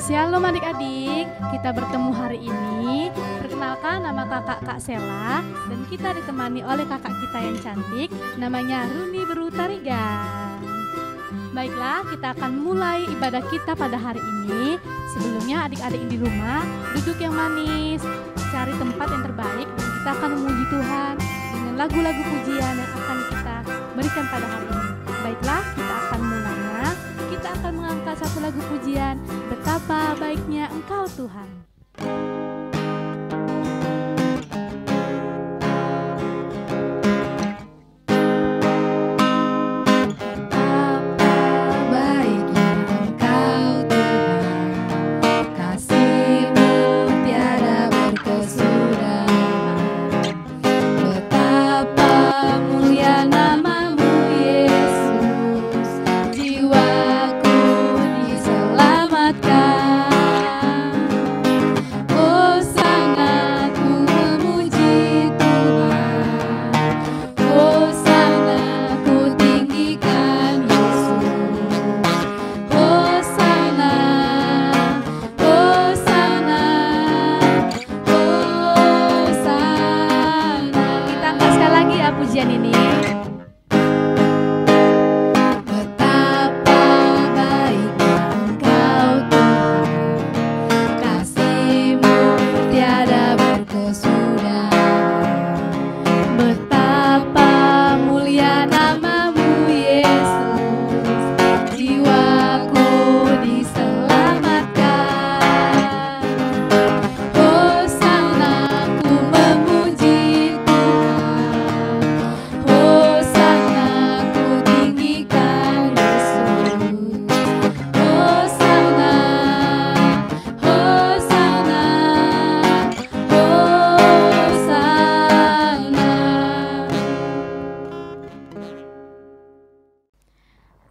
Shalom adik-adik, kita bertemu hari ini. Perkenalkan, nama kakak Kak Sela, dan kita ditemani oleh kakak kita yang cantik, namanya Runi Berutarigan. Baiklah, kita akan mulai ibadah kita pada hari ini. Sebelumnya adik-adik di rumah, duduk yang manis, cari tempat yang terbaik, dan kita akan memuji Tuhan dengan lagu-lagu pujian yang akan kita berikan pada hari ini. Baiklah, kita akan mulainya. Kita akan mengangkat satu lagu pujian, Betapa Baiknya Engkau Tuhan.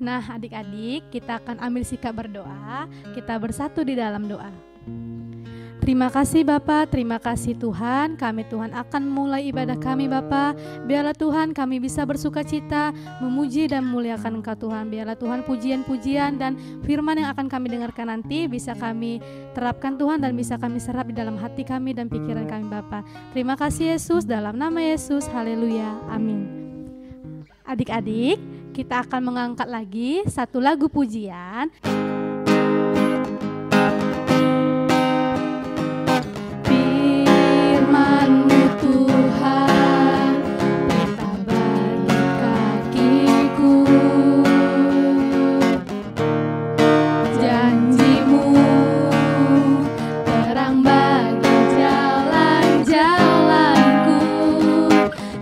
Nah adik-adik, kita akan ambil sikap berdoa. Kita bersatu di dalam doa. Terima kasih Bapa, terima kasih Tuhan. Kami Tuhan akan mulai ibadah kami Bapa. Biarlah Tuhan kami bisa bersuka cita, memuji dan memuliakan Engkau Tuhan. Biarlah Tuhan pujian-pujian dan firman yang akan kami dengarkan nanti bisa kami terapkan Tuhan, dan bisa kami serap di dalam hati kami dan pikiran kami Bapa. Terima kasih Yesus, dalam nama Yesus, haleluya, amin. Adik-adik, kita akan mengangkat lagi satu lagu pujian. Firman-Mu Tuhan, pelita bagi kakiku. Janji-Mu terang bagi jalan-jalanku.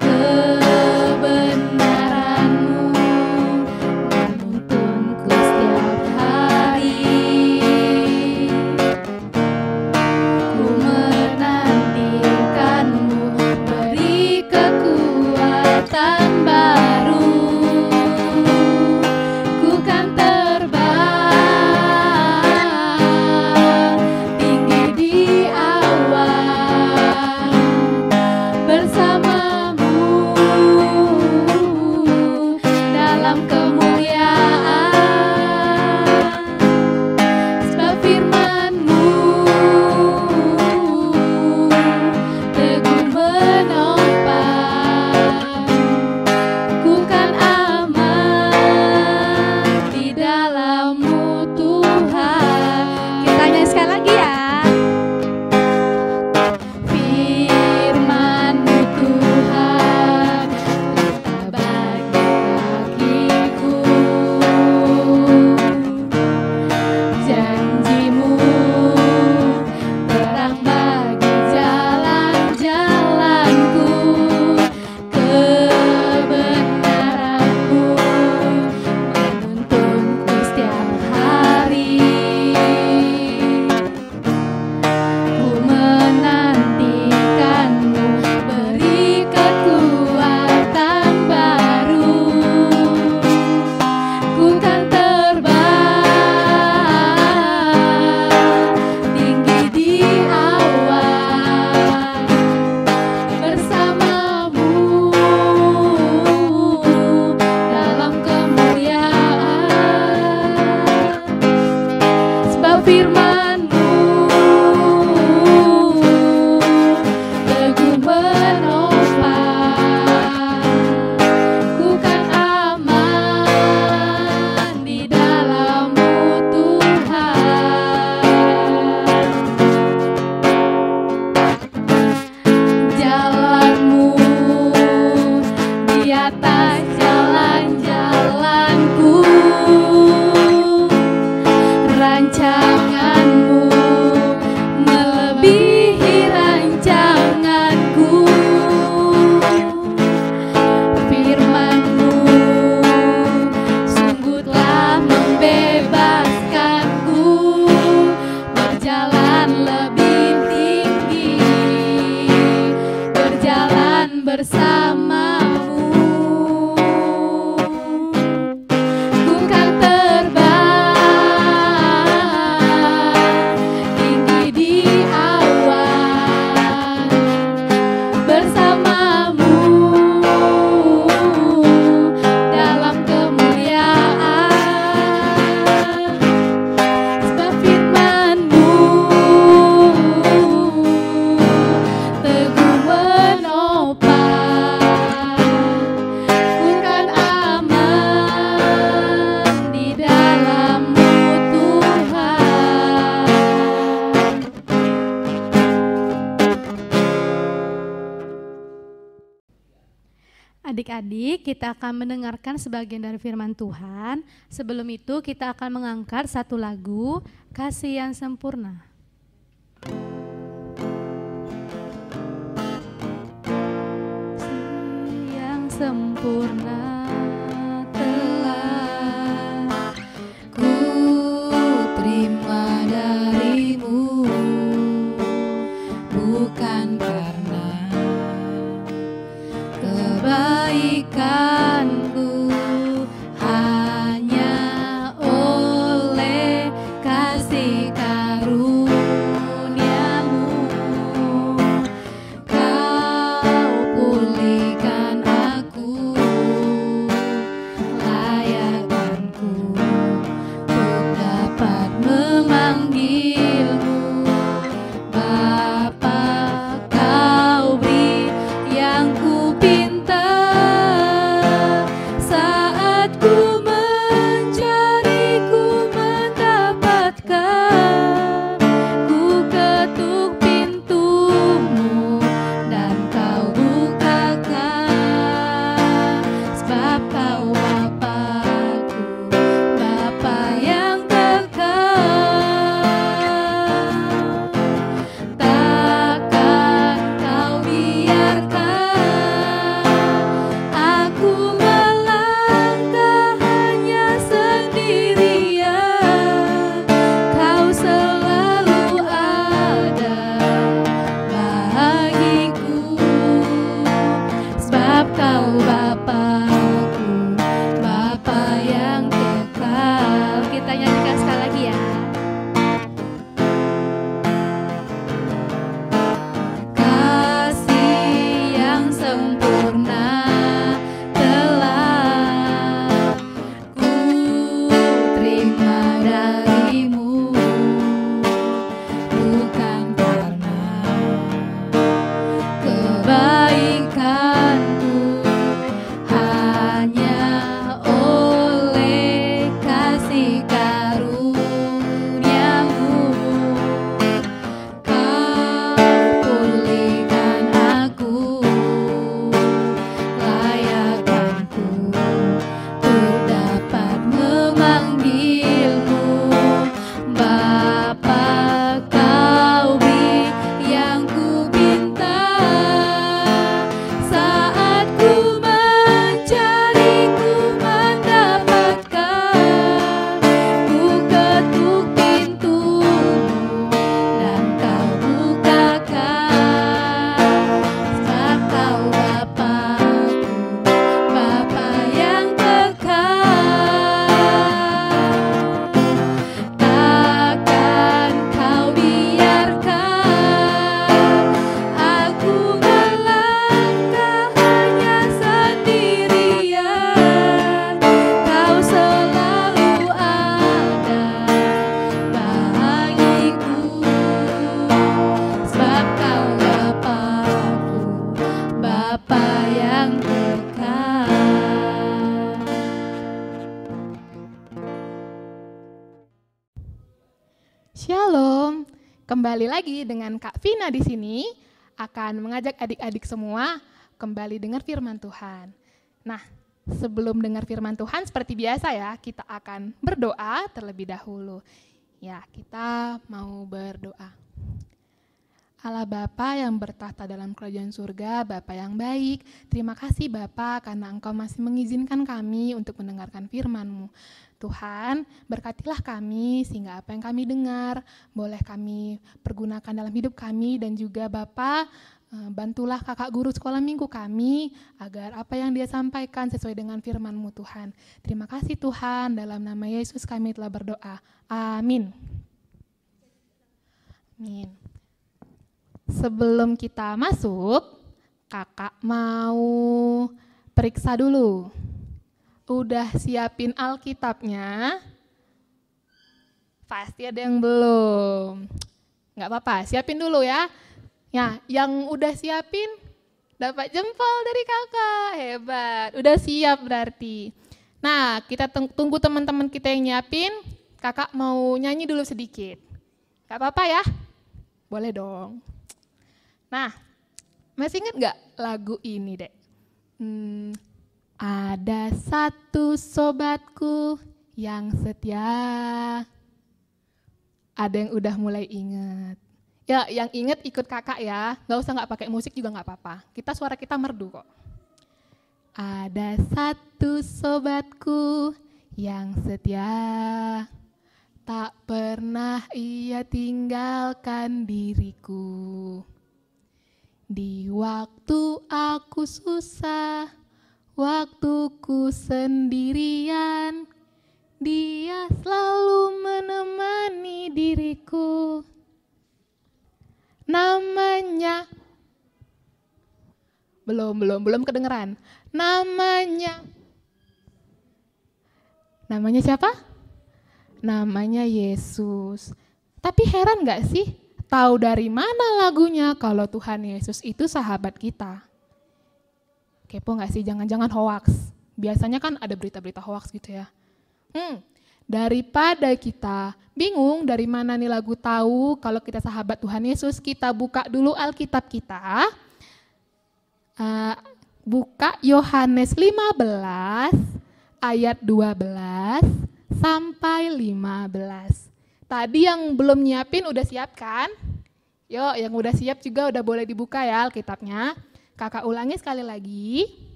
Kebenaran-Mu tunku setiap hari. Adik-adik, kita akan mendengarkan sebagian dari firman Tuhan. Sebelum itu kita akan mengangkat satu lagu, Kasih yang Sempurna. Kasih yang sempurna telah ku terima darimu, bukan karena kebaikanku, hanya oleh kasih karuniamu kau pulihkan aku, layakkanku untuk dapat memanggilmu Bapa. Kau beri yang ku pinta saat ku mencari, ku mendapatkan. Ku ketuk pintumu dan kau bukakan, sebab kau Bapakku, Bapa yang kekal. Takkan kau biarkan aku melangkah hanya sendirian. Kau selalu ada bagiku, sebab kau Bapakku, Bapa yang kekal. Kita nyanyikan sekali lagi ya. Kasih yang sempurna telah ku terima darimu, bukan karena kebaikanku, hanya oleh kasih karuniamu kau pulihkan aku, layakkanku untuk dapat memanggilmu Bapa. Kau beri yang ku pinta saat ku mencari, ku mendapatkan. Ku ketuk pintumu dan kau bukakan, sebab kau Bapakku, Bapa yang kekal. Takkan kau biarkan aku melangkah hanya sendirian. Kau selalu ada bagiku, sebab kau Bapakku, Bapa yang kekal. Shalom, kembali lagi dengan Kak Vina di sini akan mengajak adik-adik semua kembali dengar firman Tuhan. Nah, sebelum dengar firman Tuhan seperti biasa ya, kita akan berdoa terlebih dahulu. Ya, kita mau berdoa. Allah Bapa yang bertahta dalam kerajaan surga, Bapa yang baik, terima kasih Bapa karena Engkau masih mengizinkan kami untuk mendengarkan firman-Mu. Tuhan, berkatilah kami sehingga apa yang kami dengar boleh kami pergunakan dalam hidup kami, dan juga Bapa, bantulah kakak guru sekolah minggu kami agar apa yang dia sampaikan sesuai dengan firman-Mu Tuhan. Terima kasih Tuhan, dalam nama Yesus kami telah berdoa. Amin. Amin. Sebelum kita masuk, kakak mau periksa dulu. Udah siapin Alkitabnya? Pasti ada yang belum. Nggak apa-apa, siapin dulu ya. Ya, yang udah siapin dapat jempol dari kakak. Hebat, udah siap berarti. Nah, kita tunggu teman-teman kita yang nyiapin. Kakak mau nyanyi dulu sedikit. Nggak apa-apa ya? Boleh dong. Nah, masih ingat nggak lagu ini, Dek? Ada satu sobatku yang setia. Ada yang udah mulai ingat. Ya, yang ingat ikut kakak ya. Nggak pakai musik juga nggak apa-apa. Suara kita merdu kok. Ada satu sobatku yang setia. Tak pernah ia tinggalkan diriku. Di waktu aku susah, waktuku sendirian, dia selalu menemani diriku. Namanya belum kedengeran. Namanya siapa? Namanya Yesus. Tapi heran gak sih? Tahu dari mana lagunya kalau Tuhan Yesus itu sahabat kita? Kepo gak sih? Jangan-jangan hoax. Biasanya kan ada berita-berita hoax gitu ya. Daripada kita bingung dari mana nih lagu tahu kalau kita sahabat Tuhan Yesus, kita buka dulu Alkitab kita. Buka Yohanes 15 ayat 12 sampai 15. Tadi yang belum nyiapin udah siap kan? Yuk, yang udah siap juga udah boleh dibuka ya Alkitabnya. Kakak ulangi sekali lagi.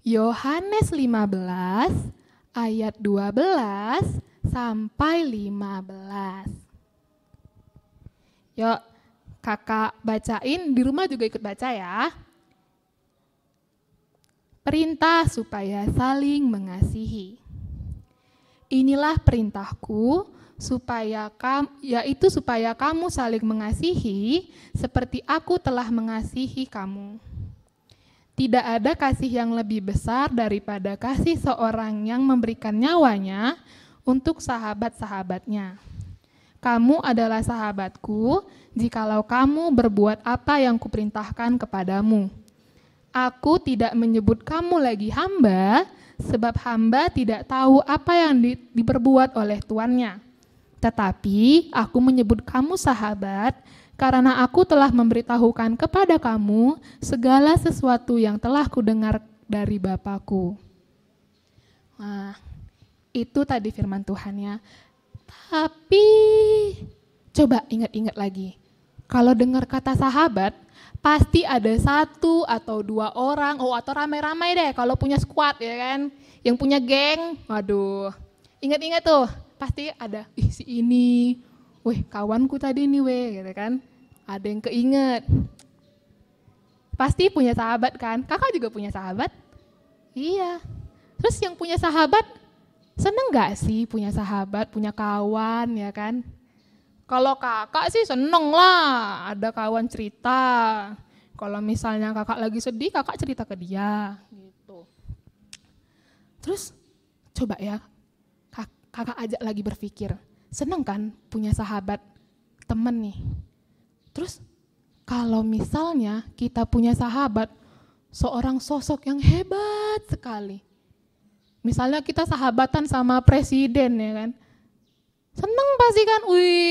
Yohanes 15 ayat 12 sampai 15. Yuk, kakak bacain, di rumah juga ikut baca ya. Perintah supaya saling mengasihi. Inilah perintahku, supaya kamu saling mengasihi seperti aku telah mengasihi kamu. Tidak ada kasih yang lebih besar daripada kasih seorang yang memberikan nyawanya untuk sahabat-sahabatnya. Kamu adalah sahabatku jikalau kamu berbuat apa yang kuperintahkan kepadamu. Aku tidak menyebut kamu lagi hamba, sebab hamba tidak tahu apa yang diperbuat oleh tuannya. Tetapi aku menyebut kamu sahabat, karena aku telah memberitahukan kepada kamu segala sesuatu yang telah kudengar dari Bapa-Ku. Nah, itu tadi firman Tuhannya. Tapi, coba ingat-ingat lagi. Kalau dengar kata sahabat, pasti ada 1 atau 2 orang, atau ramai-ramai deh kalau punya squad ya kan. Yang punya geng, waduh. Ingat-ingat tuh, pasti ada, si ini, kawanku tadi nih gitu kan. Ada yang keinget. Pasti punya sahabat kan, kakak juga punya sahabat? Iya. Terus yang punya sahabat, seneng gak sih punya sahabat, punya kawan ya kan? Kalau kakak sih seneng lah, ada kawan cerita. Kalau misalnya kakak lagi sedih, kakak cerita ke dia gitu. Terus coba ya, kakak ajak lagi berpikir, seneng kan punya sahabat, temen nih. Terus kalau misalnya kita punya sahabat, seorang sosok yang hebat sekali. Misalnya kita sahabatan sama presiden ya kan. Seneng pasti kan,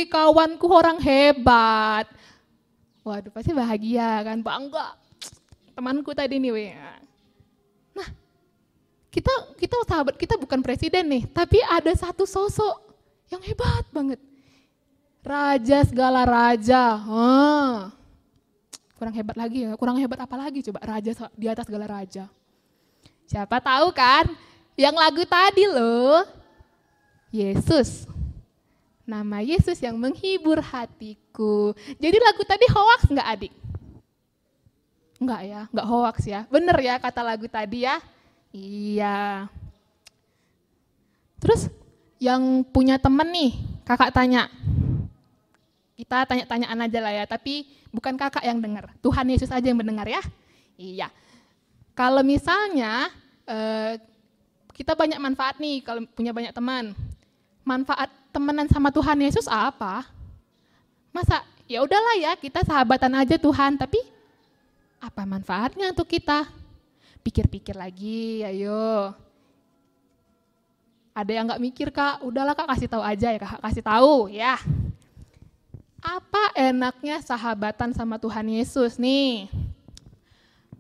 kawanku orang hebat. Waduh pasti bahagia kan, bangga. Temanku tadi nih Nah, kita sahabat kita bukan presiden nih, tapi ada satu sosok yang hebat banget. Raja segala raja. Kurang hebat lagi ya, kurang hebat apa lagi coba, raja di atas segala raja. Siapa tahu kan, yang lagu tadi loh, Yesus. Nama Yesus yang menghibur hatiku. Jadi lagu tadi hoax enggak adik? Enggak ya, enggak hoax ya. Bener ya kata lagu tadi ya? Iya. Terus yang punya temen nih, kakak tanya. Kita tanya-tanyaan aja lah ya, tapi bukan kakak yang dengar. Tuhan Yesus aja yang mendengar ya. Iya. Kalau misalnya kita banyak manfaat nih kalau punya banyak teman. Manfaat temenan sama Tuhan Yesus apa? Masa ya udahlah ya kita sahabatan aja Tuhan, tapi apa manfaatnya untuk kita? Pikir-pikir lagi, ayo. Ada yang nggak mikir kak? Udahlah kak kasih tahu aja ya kak, kasih tahu ya. Apa enaknya sahabatan sama Tuhan Yesus nih?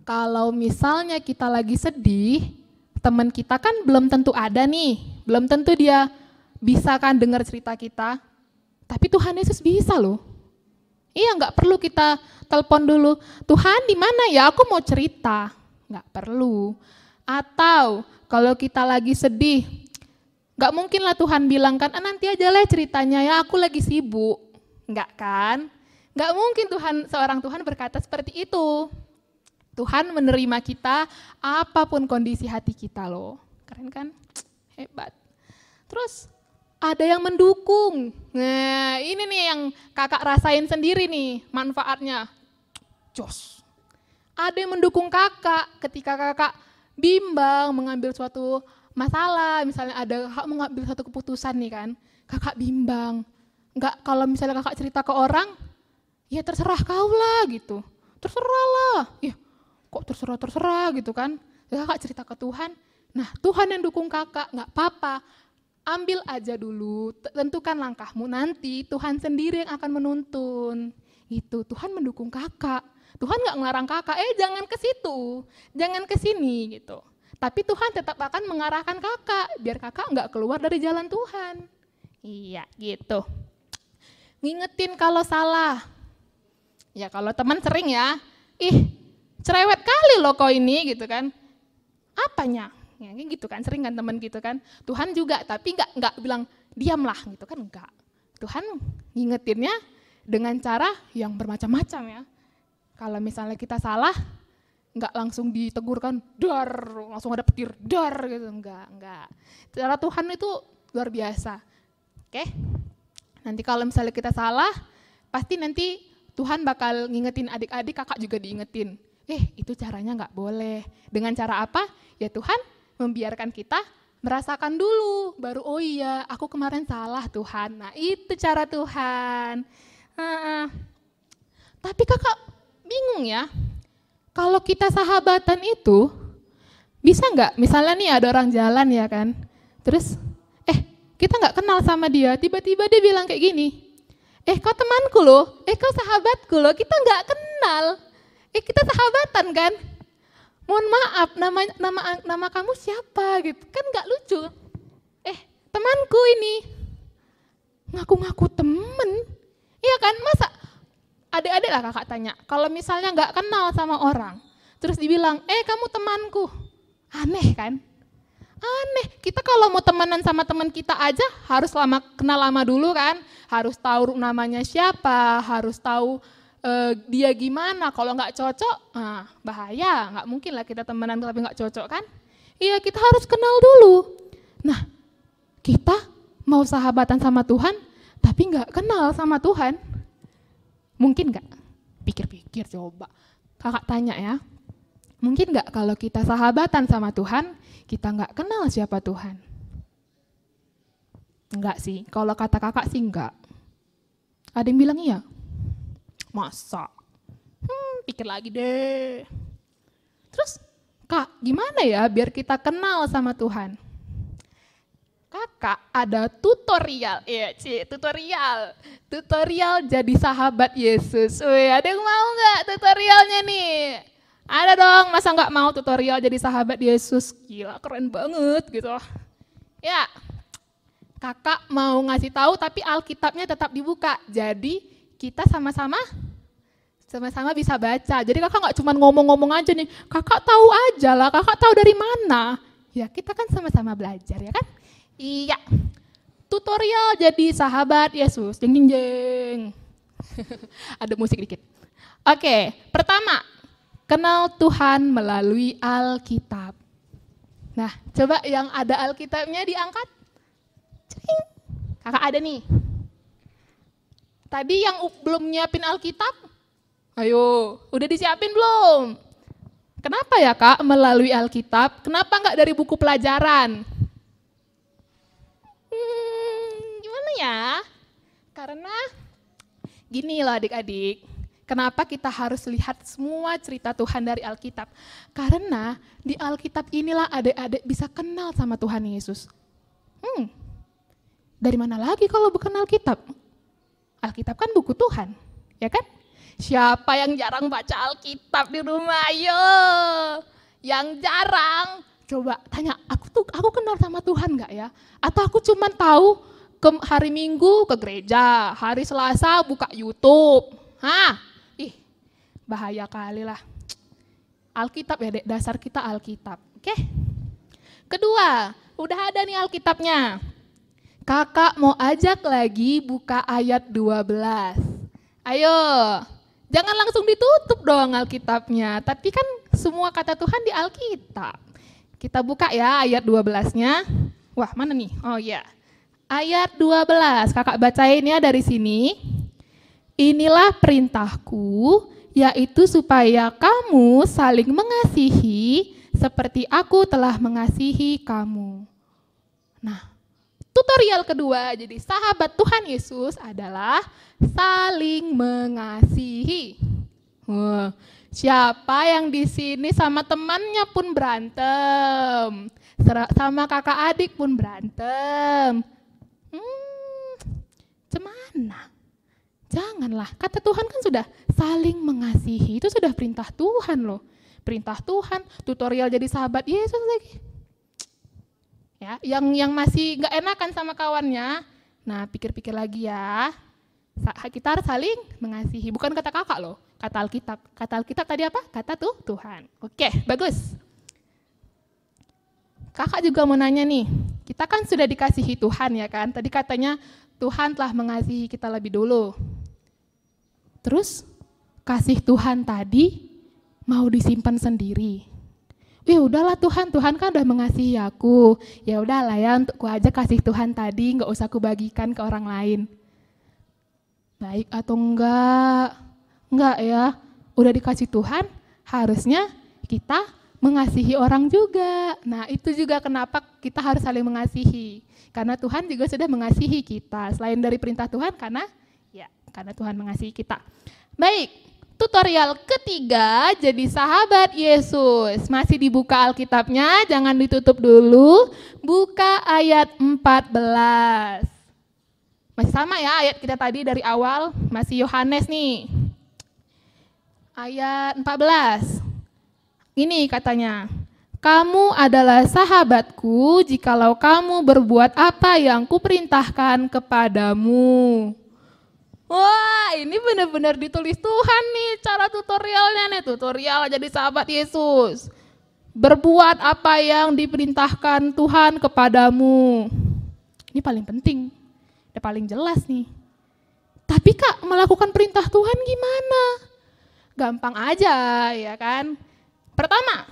Kalau misalnya kita lagi sedih, teman kita kan belum tentu ada nih, belum tentu dia bisa kan dengar cerita kita, tapi Tuhan Yesus bisa loh. Iya, nggak perlu kita telepon dulu, Tuhan di mana ya, aku mau cerita. Nggak perlu. Atau kalau kita lagi sedih, nggak mungkin lah Tuhan bilang kan, nanti aja lah ceritanya ya, aku lagi sibuk. Nggak kan? Nggak mungkin seorang Tuhan berkata seperti itu. Tuhan menerima kita apapun kondisi hati kita loh. Keren kan? Hebat. Terus ada yang mendukung. Nah ini nih yang kakak rasain sendiri nih manfaatnya. Jos. Ada yang mendukung kakak ketika kakak bimbang mengambil suatu masalah. Misalnya ada kakak mengambil suatu keputusan nih kan. Kakak bimbang. Enggak, kalau misalnya kakak cerita ke orang, ya terserah kau lah gitu. Terserah lah. Ya, kok terserah gitu kan. Ya, kakak cerita ke Tuhan. Nah Tuhan yang dukung kakak, nggak apa-apa. Ambil aja dulu, tentukan langkahmu, nanti Tuhan sendiri yang akan menuntun. Itu Tuhan mendukung kakak. Tuhan nggak ngelarang kakak, jangan ke situ, jangan ke sini gitu. Tapi Tuhan tetap akan mengarahkan kakak, biar kakak nggak keluar dari jalan Tuhan. Iya gitu. Ngingetin kalau salah. Ya kalau teman sering ya, cerewet kali loh kau ini gitu kan. Apanya? Ya, gitu kan, sering kan teman gitu kan. Tuhan juga, tapi enggak bilang diamlah gitu kan, enggak. Tuhan ngingetinnya dengan cara yang bermacam-macam ya. Kalau misalnya kita salah, enggak langsung ditegur kan, dar, langsung ada petir, dar gitu, enggak. Cara Tuhan itu luar biasa. Oke? Nanti kalau misalnya kita salah, pasti nanti Tuhan bakal ngingetin adik-adik, kakak juga diingetin. Itu caranya enggak boleh. Dengan cara apa? Ya Tuhan membiarkan kita merasakan dulu, baru oh iya aku kemarin salah Tuhan. Nah itu cara Tuhan. Tapi kakak bingung ya, kalau kita sahabatan itu bisa nggak? Misalnya nih ada orang jalan ya kan, terus kita nggak kenal sama dia, tiba-tiba dia bilang kayak gini, kau temanku loh, kau sahabatku loh, kita nggak kenal, kita sahabatan kan? Mohon maaf, nama kamu siapa gitu, kan nggak lucu. Temanku ini, ngaku-ngaku temen, iya kan? Masa adik-adik lah kakak tanya, kalau misalnya nggak kenal sama orang, terus dibilang, kamu temanku, aneh kan? Aneh, kita kalau mau temenan sama teman kita aja harus kenal lama dulu kan, harus tahu namanya siapa, harus tahu dia gimana. Kalau nggak cocok, bahaya, nggak mungkin lah kita temenan tapi nggak cocok kan. Iya, kita harus kenal dulu. Nah, kita mau sahabatan sama Tuhan tapi nggak kenal sama Tuhan, mungkin nggak? Pikir-pikir coba, kakak tanya ya, mungkin nggak kalau kita sahabatan sama Tuhan kita nggak kenal siapa Tuhan? Enggak sih, kalau kata kakak sih enggak. Ada yang bilang iya? Masa? Pikir lagi deh. Terus, Kak, gimana ya biar kita kenal sama Tuhan? Kakak ada tutorial, tutorial jadi sahabat Yesus. Ada yang mau nggak tutorialnya nih? Ada dong, masa nggak mau tutorial jadi sahabat Yesus? Gila, keren banget gitu. Ya, kakak mau ngasih tahu tapi Alkitabnya tetap dibuka. Jadi kita sama-sama bisa baca. Jadi kakak nggak cuma ngomong-ngomong aja nih, kakak tahu aja lah, kakak tahu dari mana. Ya kita kan sama-sama belajar ya kan? Iya, tutorial jadi sahabat Yesus. Jeng jeng jeng. Ada musik dikit. Oke, pertama, kenal Tuhan melalui Alkitab. Nah, coba yang ada Alkitabnya diangkat. Cering. Kakak ada nih. Tadi yang belum nyiapin Alkitab, ayo, udah disiapin belum? Kenapa ya Kak melalui Alkitab? Kenapa enggak dari buku pelajaran? Gimana ya? Karena gini loh adik-adik, kenapa kita harus lihat semua cerita Tuhan dari Alkitab? Karena di Alkitab inilah adik-adik bisa kenal sama Tuhan Yesus. Dari mana lagi kalau bukan Alkitab? Alkitab kan buku Tuhan, ya kan? Siapa yang jarang baca Alkitab di rumah? Ayo. Yang jarang. Coba tanya, aku kenal sama Tuhan enggak ya? Atau aku cuma tahu hari Minggu ke gereja, hari Selasa buka YouTube. Bahaya kali lah. Alkitab ya, Dek, dasar kita Alkitab. Oke? Kedua, udah ada nih Alkitabnya. Kakak mau ajak lagi buka ayat 12. Ayo, jangan langsung ditutup dong Alkitabnya, tapi kan semua kata Tuhan di Alkitab. Kita buka ya ayat 12-nya. Wah, mana nih? Oh iya. Ayat 12, kakak bacain ya dari sini. Inilah perintahku, yaitu supaya kamu saling mengasihi seperti aku telah mengasihi kamu. Nah, tutorial kedua jadi sahabat Tuhan Yesus adalah saling mengasihi. Siapa yang di sini sama temannya pun berantem, sama kakak adik pun berantem? Cemana? Janganlah, kata Tuhan kan sudah saling mengasihi, itu sudah perintah Tuhan loh. Perintah Tuhan, tutorial jadi sahabat Yesus lagi. Ya, yang masih gak enakan sama kawannya, nah pikir-pikir lagi ya. Kita harus saling mengasihi, bukan kata kakak loh, kata Alkitab. Kata Alkitab tadi apa? Kata Tuhan. Oke, bagus. Kakak juga mau nanya nih, kita kan sudah dikasihi Tuhan ya kan? Tadi katanya Tuhan telah mengasihi kita lebih dulu. Terus kasih Tuhan tadi mau disimpan sendiri. Udahlah Tuhan kan udah mengasihi aku. Ya udahlah ya, untuk ku aja kasih Tuhan tadi, nggak usah ku bagikan ke orang lain. Baik atau enggak? Enggak ya. Udah dikasih Tuhan, harusnya kita mengasihi orang juga. Nah, itu juga kenapa kita harus saling mengasihi. Karena Tuhan juga sudah mengasihi kita. Selain dari perintah Tuhan, karena Tuhan mengasihi kita. Baik, tutorial ketiga jadi sahabat Yesus. Masih dibuka Alkitabnya, jangan ditutup dulu. Buka ayat 14. Masih sama ya ayat kita tadi dari awal, masih Yohanes nih. Ayat 14. Ini katanya, kamu adalah sahabatku jikalau kamu berbuat apa yang kuperintahkan kepadamu. Wah, ini benar-benar ditulis Tuhan nih cara tutorialnya nih, tutorial jadi sahabat Yesus. Berbuat apa yang diperintahkan Tuhan kepadamu. Ini paling penting, udah paling jelas nih. Tapi Kak, melakukan perintah Tuhan gimana? Gampang aja ya kan. Pertama,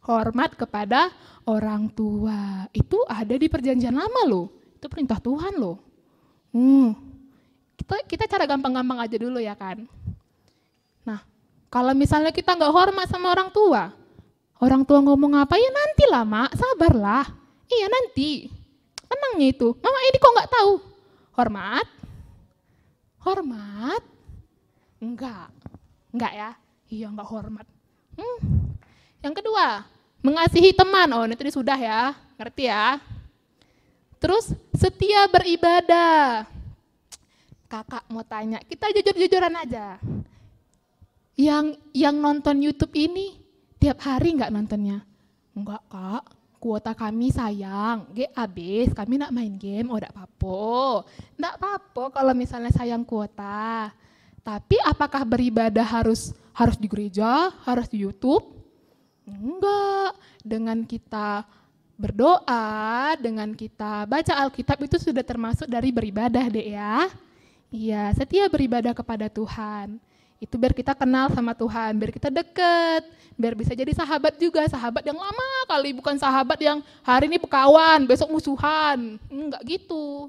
hormat kepada orang tua. Itu ada di perjanjian lama loh, itu perintah Tuhan loh. Kita cara gampang-gampang aja dulu ya kan. Nah, kalau misalnya kita nggak hormat sama orang tua ngomong apa, ya nantilah mak, sabarlah. Iya nanti, tenangnya itu. Mama ini kok nggak tahu? Hormat? Enggak ya? Iya nggak hormat. Yang kedua, mengasihi teman. Oh ini tadi sudah ya, ngerti ya. Terus setia beribadah. Kakak mau tanya, kita jujur-jujuran aja. Yang nonton YouTube ini tiap hari enggak nontonnya? Enggak Kak, kuota kami sayang, habis, kami nak main game, enggak apa-apa. Enggak apa-apa kalau misalnya sayang kuota. Tapi apakah beribadah harus di gereja, harus di YouTube? Enggak. Dengan kita berdoa, dengan kita baca Alkitab itu sudah termasuk dari beribadah deh ya. Iya, setia beribadah kepada Tuhan. Itu biar kita kenal sama Tuhan, biar kita deket, biar bisa jadi sahabat juga, sahabat yang lama kali, bukan sahabat yang hari ini berkawan, besok musuhan. Enggak gitu.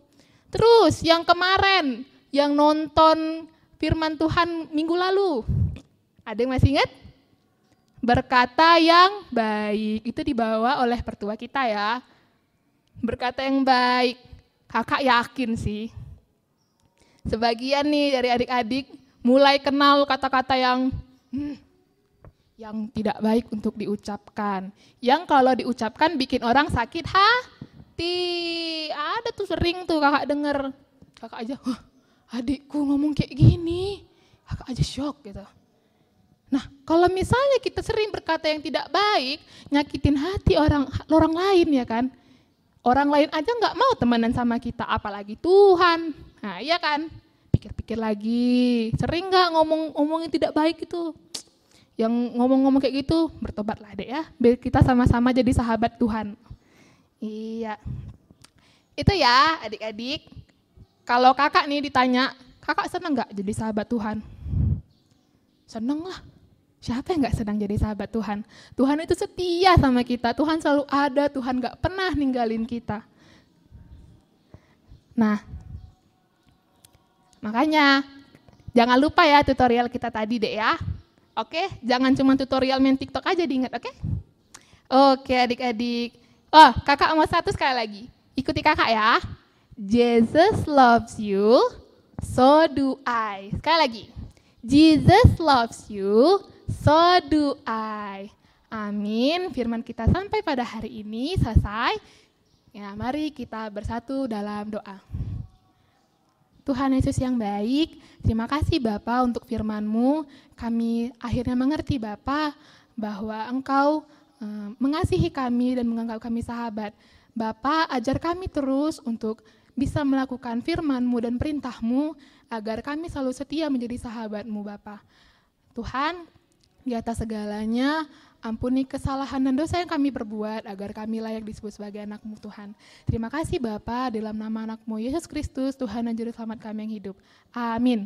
Terus yang kemarin, yang nonton firman Tuhan minggu lalu, ada yang masih ingat? Berkata yang baik, itu dibawa oleh pertua kita ya. Berkata yang baik, kakak yakin sih. Sebagian nih dari adik-adik mulai kenal kata-kata yang tidak baik untuk diucapkan. Yang kalau diucapkan bikin orang sakit hati. Ada tuh sering tuh kakak denger. Kakak aja, adikku ngomong kayak gini. Kakak aja shock gitu. Nah, kalau misalnya kita sering berkata yang tidak baik, nyakitin hati orang lain ya kan. Orang lain aja nggak mau temenan sama kita, apalagi Tuhan. Nah iya kan, pikir-pikir lagi, sering nggak ngomong yang tidak baik itu. Yang ngomong-ngomong kayak gitu, bertobatlah deh ya, biar kita sama-sama jadi sahabat Tuhan. Iya, itu ya adik-adik. Kalau kakak nih ditanya, kakak senang nggak jadi sahabat Tuhan? Senang lah. Siapa yang gak senang jadi sahabat Tuhan? Tuhan itu setia sama kita, Tuhan selalu ada, Tuhan gak pernah ninggalin kita. Nah, makanya jangan lupa ya tutorial kita tadi deh ya. Oke, jangan cuma tutorial main TikTok aja diingat, oke? Oke adik-adik. Oh, kakak mau satu sekali lagi. Ikuti kakak ya. Jesus loves you, so do I. Sekali lagi. Jesus loves you, so do I. Amin. Firman kita sampai pada hari ini selesai. Ya, mari kita bersatu dalam doa. Tuhan Yesus yang baik, terima kasih Bapa untuk firman-Mu. Kami akhirnya mengerti Bapa bahwa Engkau mengasihi kami dan menganggap kami sahabat. Bapa, ajar kami terus untuk bisa melakukan firman-Mu dan perintah-Mu agar kami selalu setia menjadi sahabat-Mu Bapa. Tuhan, di atas segalanya, ampuni kesalahan dan dosa yang kami perbuat agar kami layak disebut sebagai anak-Mu Tuhan. Terima kasih Bapa, dalam nama anak-Mu Yesus Kristus, Tuhan dan Juru Selamat kami yang hidup. Amin.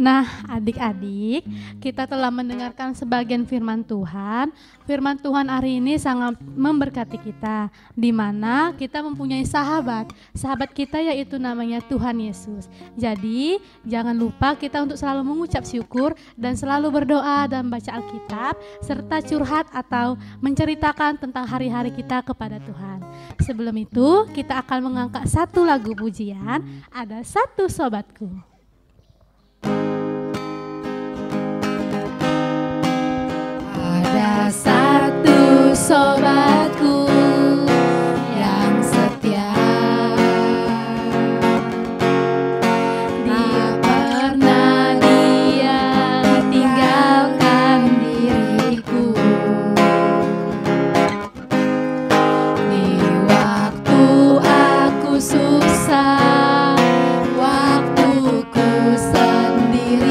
Nah, adik-adik, kita telah mendengarkan sebagian firman Tuhan. Firman Tuhan hari ini sangat memberkati kita, di mana kita mempunyai sahabat. Sahabat kita yaitu namanya Tuhan Yesus. Jadi, jangan lupa kita untuk selalu mengucap syukur dan selalu berdoa dan baca Alkitab, serta curhat atau menceritakan tentang hari-hari kita kepada Tuhan. Sebelum itu, kita akan mengangkat satu lagu pujian, Ada Satu Sobatku. Ada satu sobatku yang setia, dia pernah tinggalkan diriku di waktu aku susah, waktuku sendirian,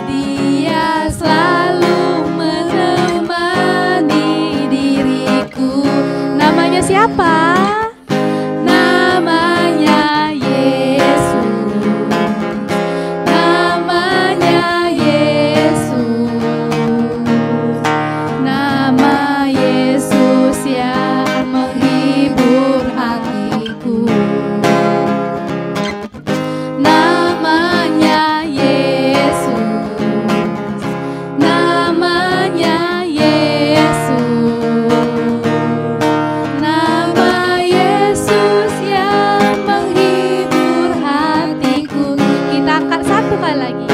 dia selalu menemani diriku. Namanya siapa? Namanya Yesus, namanya Yesus, nama Yesus yang menghibur hatiku. Namanya Yesus, namanya Yesus, nama Yesus yang menghibur hatiku. Kita angkat satu kali lagi.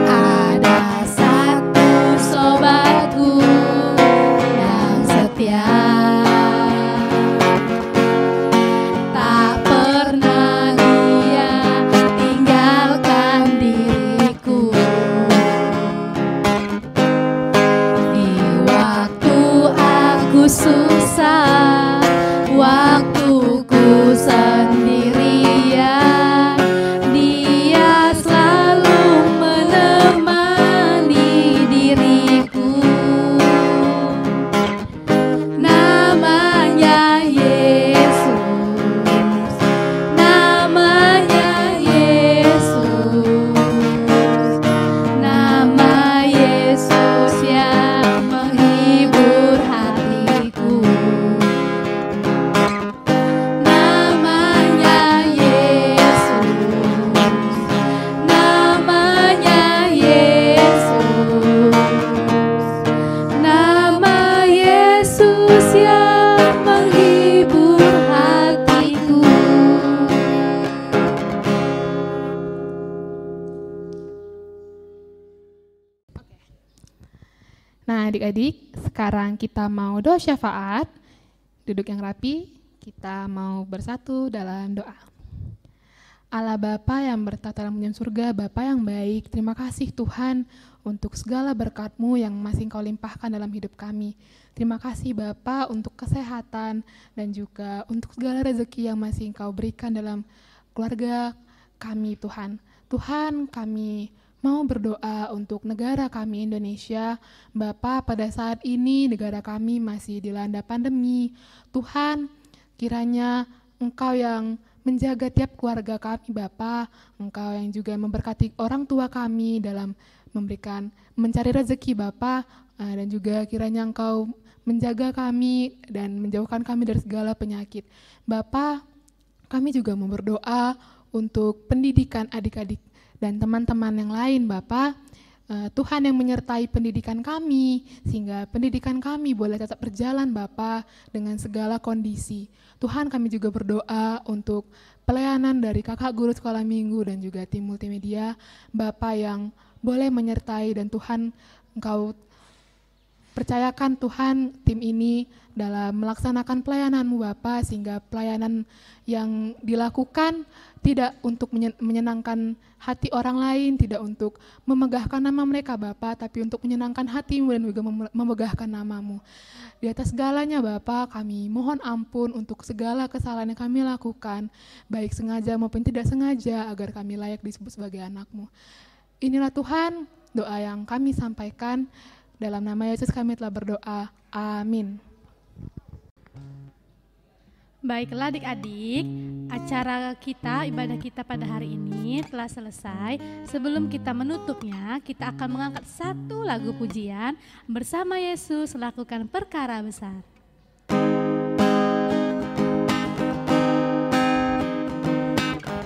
Ada satu sobatku yang setia, tak pernah dia tinggalkan diriku di waktu aku susah, waktuku sendirian, dia selalu menemani diriku. Namanya Yesus, namanya Yesus, nama Yesus yang menghibur hatiku. Namanya Yesus, namanya Yesus, nama Yesus yang menghibur hatiku. Nah adik-adik, sekarang kita mau doa syafaat. Duduk yang rapi, kita mau bersatu dalam doa. Allah Bapa yang bertata dalam kerajaan surga, Bapa yang baik, terima kasih Tuhan untuk segala berkat-Mu yang masih Engkau limpahkan dalam hidup kami. Terima kasih Bapa untuk kesehatan dan juga untuk segala rezeki yang masih Engkau berikan dalam keluarga kami Tuhan. Tuhan, kami mau berdoa untuk negara kami Indonesia. Bapa, pada saat ini negara kami masih dilanda pandemi. Tuhan, kiranya Engkau yang menjaga tiap keluarga kami Bapa, Engkau yang juga memberkati orang tua kami dalam mencari rezeki Bapa, dan juga kiranya Engkau menjaga kami dan menjauhkan kami dari segala penyakit. Bapa, kami juga mau berdoa untuk pendidikan adik-adik dan teman-teman yang lain Bapa. Tuhan yang menyertai pendidikan kami, sehingga pendidikan kami boleh tetap berjalan Bapa dengan segala kondisi. Tuhan, kami juga berdoa untuk pelayanan dari kakak guru sekolah minggu dan juga tim multimedia, Bapa yang boleh menyertai, dan Tuhan Engkau percayakan Tuhan tim ini dalam melaksanakan pelayanan-Mu Bapa, sehingga pelayanan yang dilakukan tidak untuk menyenangkan hati orang lain, tidak untuk memegahkan nama mereka Bapa, tapi untuk menyenangkan hati-Mu dan juga memegahkan nama-Mu. Di atas segalanya Bapa, kami mohon ampun untuk segala kesalahan yang kami lakukan, baik sengaja maupun tidak sengaja, agar kami layak disebut sebagai anak-Mu. Inilah Tuhan doa yang kami sampaikan, dalam nama Yesus kami telah berdoa, amin. Baiklah adik-adik, acara kita, ibadah kita pada hari ini telah selesai. Sebelum kita menutupnya, kita akan mengangkat satu lagu pujian, Bersama Yesus Lakukan Perkara Besar.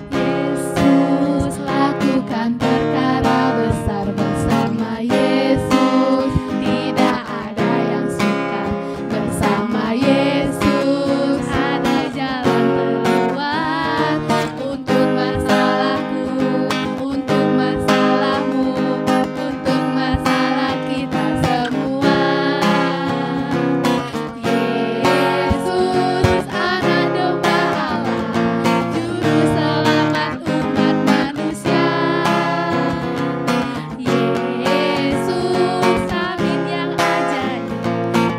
Yesus lakukan perkara besar, bersama Yesus tidak ada yang sukar. Bersama Yesus ada jalan keluar untuk masalahku, untuk masalahmu, untuk masalah kita semua. Yesus anak domba Allah, juru selamat umat manusia. Yesus tabib yang ajaib,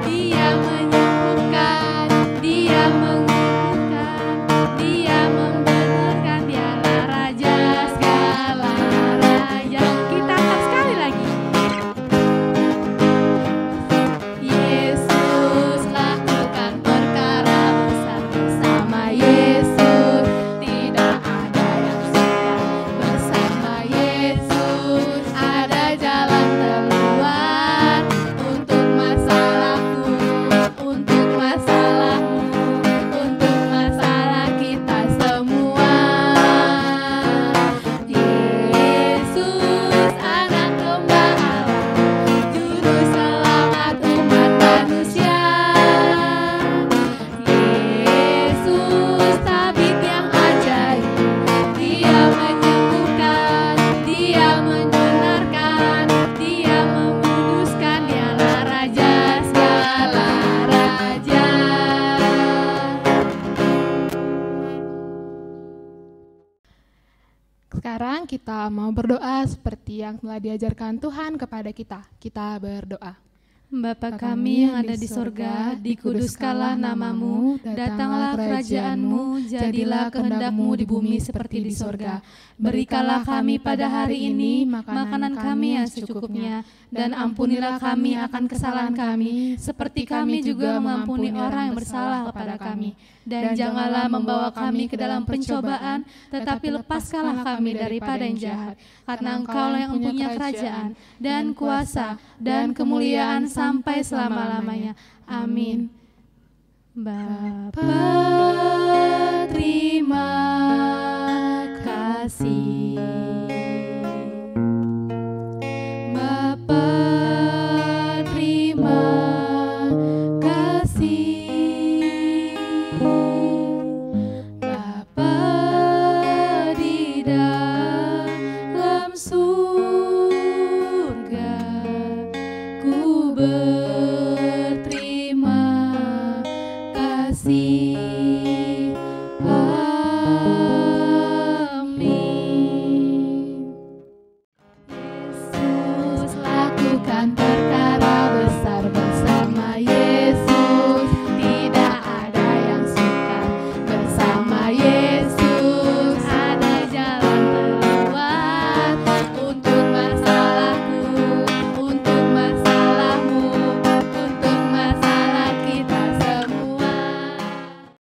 Dia menyembuhkan, Dia mengukuhkan, Dia membenarkan, Dialah Raja segala raja. Kita akan sekali lagi. Yesus lakukan perkara besar, bersama Yesus tidak ada yang sukar. Bersama Yesus ada jalan keluar untuk masalahku, untuk masalahmu, untuk masalah kita semua. Yesus anak domba Allah, juru selamat umat manusia. Yesus tabib yang ajaib, Dia menyembuhkan, Dia membenarkan, Dia memuduskan, Dialah Raja segala raja. Sekarang kita mau berdoa seperti yang telah diajarkan Tuhan kepada kita. Kita berdoa. Bapa kami yang ada di sorga, dikuduskanlah namamu, datanglah kerajaan-Mu, jadilah kehendak-Mu di bumi seperti di sorga. Berikanlah kami pada hari ini makanan kami yang secukupnya, dan ampunilah kami akan kesalahan kami, seperti kami juga mengampuni orang yang bersalah kepada kami. Dan janganlah membawa kami ke dalam pencobaan, tetapi lepaskanlah kami daripada yang jahat. Karena Engkau yang mempunyai kerajaan, dan kuasa, dan kemuliaan sampai selama-lamanya. Amin. Bapa, terima kasih. Bapa, terima kasih. Bapa di dalam surga, ku berterima kasih. Amin. kan terkasih.